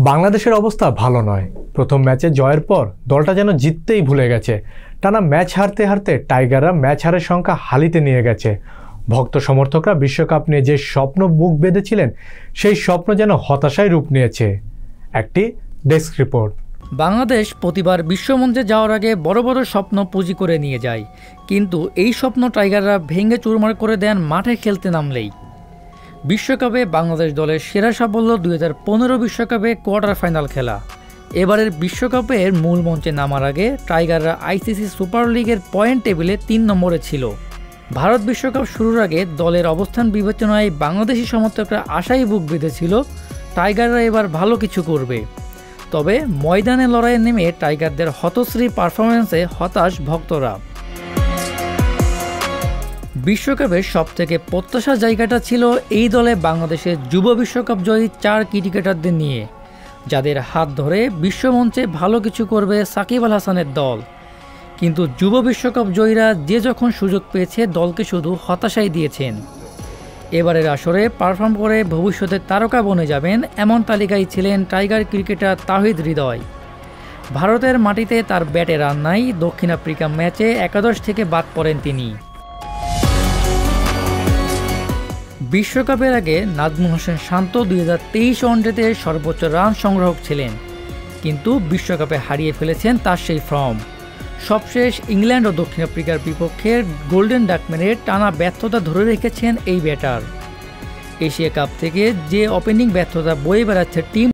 বাংলাদেশের অবস্থা ভালো নয়। প্রথম ম্যাচে জয়ের পর দলটা যেন জিততেই ভুলে গেছে। টানা ম্যাচ হারতে হারতে টাইগাররা ম্যাচ হারের সংখ্যা হালিতে নিয়ে গেছে। ভক্ত সমর্থকরা বিশ্বকাপ নিয়ে যে স্বপ্ন বুক বেঁধেছিলেন সেই স্বপ্ন যেন হতাশায় রূপ নিয়েছে। একটি ডেস্ক রিপোর্ট। বাংলাদেশ প্রতিবার বিশ্বমঞ্চে যাওয়ার আগে বড় বড় স্বপ্ন পুঁজি করে নিয়ে যায়, কিন্তু এই স্বপ্ন টাইগাররা ভেঙে চুরমার করে দেন মাঠে খেলতে নামলেই। বিশ্বকাপে বাংলাদেশ দলের সেরা সাফল্য 2015 বিশ্বকাপে কোয়ার্টার ফাইনাল খেলা। এবারের বিশ্বকাপের মূল মঞ্চে নামার আগে টাইগাররা আইসিসি সুপার লিগের পয়েন্ট টেবিলে 3 নম্বরে ছিল। ভারত বিশ্বকাপ শুরুর আগে দলের অবস্থান বিবেচনায় বাংলাদেশি সমর্থকরা আশায় বুক বেঁধেছিল টাইগাররা এবার ভালো কিছু করবে। তবে ময়দানে লড়াইয়ে নেমে টাইগারদের হতশ্রী পারফরম্যান্সে হতাশ ভক্তরা। বিশ্বকাপের সবথেকে প্রত্যাশার জায়গাটা ছিল এই দলে বাংলাদেশের যুব বিশ্বকাপ জয়ী 4 ক্রিকেটারদের নিয়ে, যাদের হাত ধরে বিশ্বমঞ্চে ভালো কিছু করবে সাকিব আল হাসানের দল। কিন্তু যুব বিশ্বকাপ জয়ীরা যে যখন সুযোগ পেয়েছে দলকে শুধু হতাশাই দিয়েছেন। এবারের আসরে পারফর্ম করে ভবিষ্যতের তারকা বনে যাবেন এমন তালিকায় ছিলেন টাইগার ক্রিকেটার তাওহিদ হৃদয়। ভারতের মাটিতে তার ব্যাটে রান নাই, দক্ষিণ আফ্রিকা ম্যাচে একাদশ থেকে বাদ পড়েন তিনি। বিশ্বকাপের আগে নাজমুল হোসেন শান্ত 2023 ওয়ানডেতে সর্বোচ্চ রান সংগ্রাহক ছিলেন, কিন্তু বিশ্বকাপে হারিয়ে ফেলেছেন তার সেই ফর্ম। সবশেষ ইংল্যান্ড ও দক্ষিণ আফ্রিকার বিপক্ষে গোল্ডেন ডাক মেরে টানা ব্যর্থতা ধরে রেখেছেন এই ব্যাটার। এশিয়া কাপ থেকে যে ওপেনিং ব্যর্থতা বয়ে বেড়াচ্ছে টিম